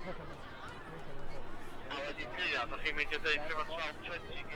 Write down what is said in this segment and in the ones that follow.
Ale nic nie ja, to chyba będzie tutaj trzeba trzymać przeciwnie.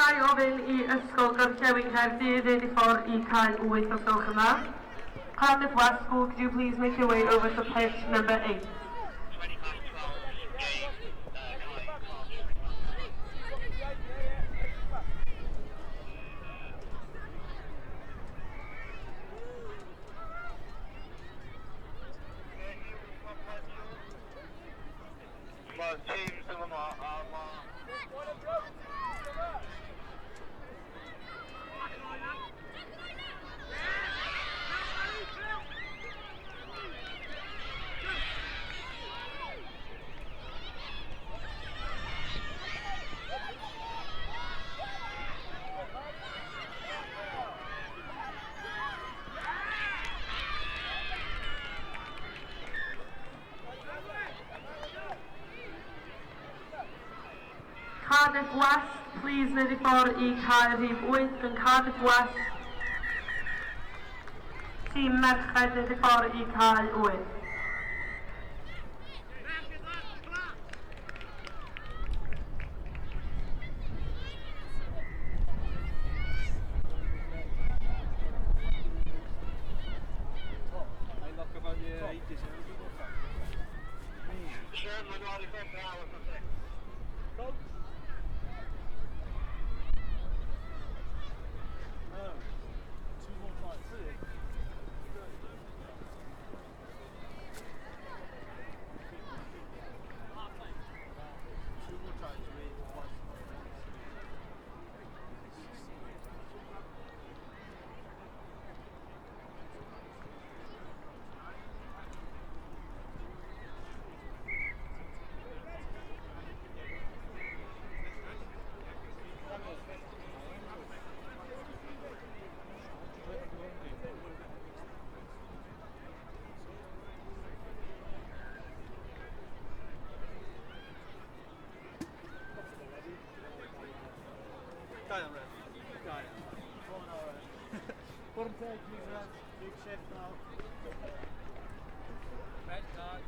Gai ofyn I ysgol Gorllewin Caerdydd i ffordd I cael 8 os gwelwch yn dda. Cardiff West School, could you please make your way over to pitch number 8? 20 past 12, game, Well, teams of them are Cardiff West, please nid I ffordd I cael rhif 8 yn Cardiff West. Tîm merched nid I ffordd I cael 8. Big chef now. Red card.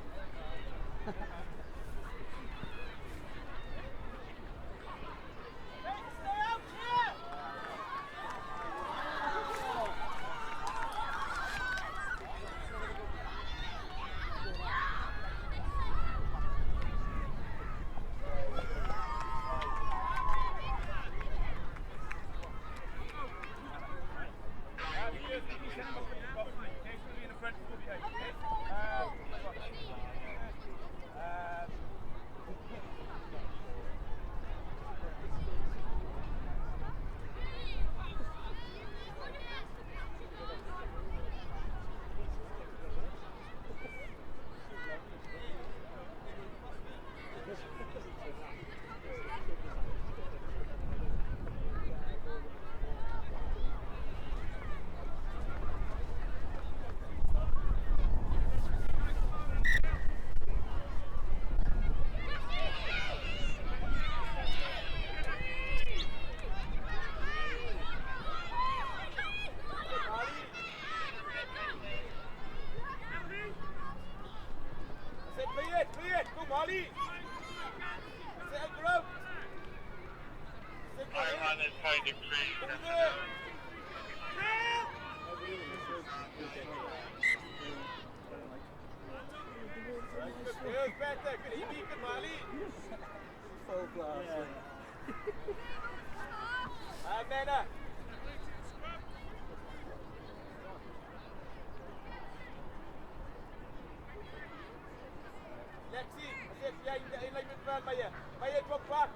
Iron is finding free. Full class. Mena. Lexi, zit jij in met wel bij je. Bij je drop.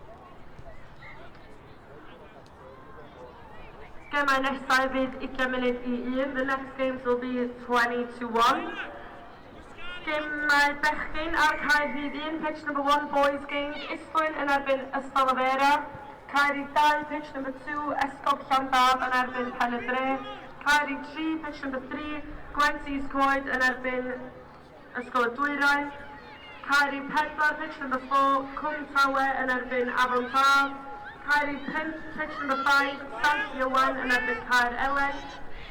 Gemau nesaf fydd 20 munud I 1. The next games will be 20-1. Gemau bechgyn ar Caerdydd 1, pitch number 1, boys games. Isfwyn yn erbyn Ysgol Afera. Caerdydd 2, pitch number 2, Esgob Llandaf yn erbyn Pen-y-dre. Caerdydd 3, pitch number 3, Gwensy's Coed yn erbyn Ysgol y Dwyrain. Caerdydd 4, pitch number 4, Cwm Tawe yn erbyn Afon Taf. Caerdydd 5, pitch number 5, Sant Iwan yn erbyn Caer Elen.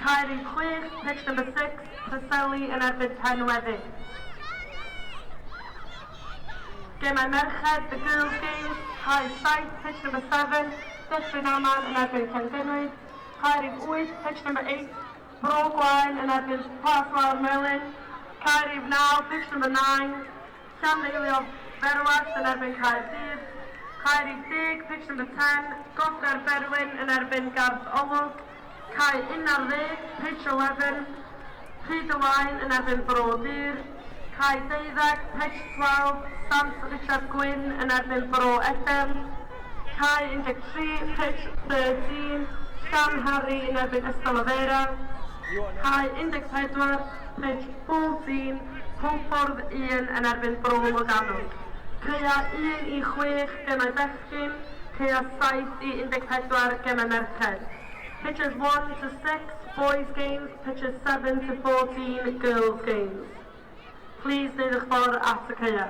Caerdydd 6, pitch number 6, Preseli yn erbyn Penweddi. Gemau merched, the girls games, Caerdydd 7, pitch number 7, Dyffryn Aman yn erbyn Llangynwyd. Caerif 8, pitch number 8, Bro Gwaen yn erbyn Paswar Merlin. Caerif 9, pitch number 9, Llandeilio Berwas yn erbyn Caerdydd. Caerif 10, pitch number 10, Goder Berwyn yn erbyn Garth Olwg. Cae 11, pitch 11, Pryd y Wain yn erbyn Bro Dyr. Cae 12, pitch 12, Sant Richard Gwyn yn erbyn Bro Edem. Cae 13, pitch 13, Llan Harry yn erbyn Ystolofera. Cae 14, pitch 14, Pwlffordd 1 yn erbyn Bro Loganwg. Caea 1 i 6 gemau bechgyn, caea 7 i 14 gemau merched. Pitches 1 to 6, boys games, pitches 7 to 14, girls games. Please neud eich ffordd at y caea.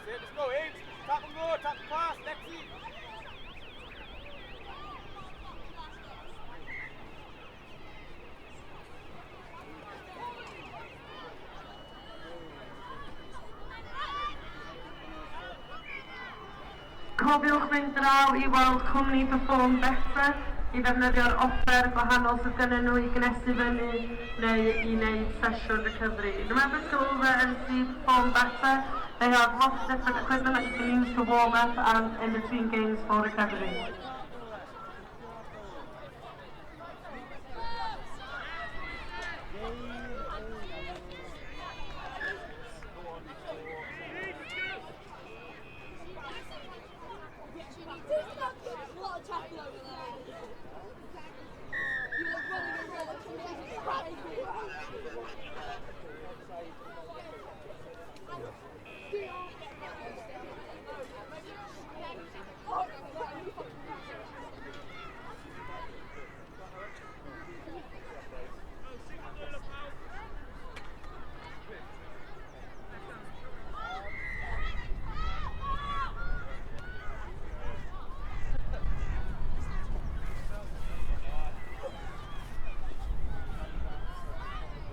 Let's go, H. Tap and go, tap and pass, Lexi. Cofiwch fynd draw i weld cwmni Perform Better i ddefnyddio'r offer gwahanol sydd gennym nhw i gnesu fyny neu i wneud sesiwn recovery. Remember to go over and see Perform Better. They have lots of different equipment that you can use to warm up and in between games for recovery.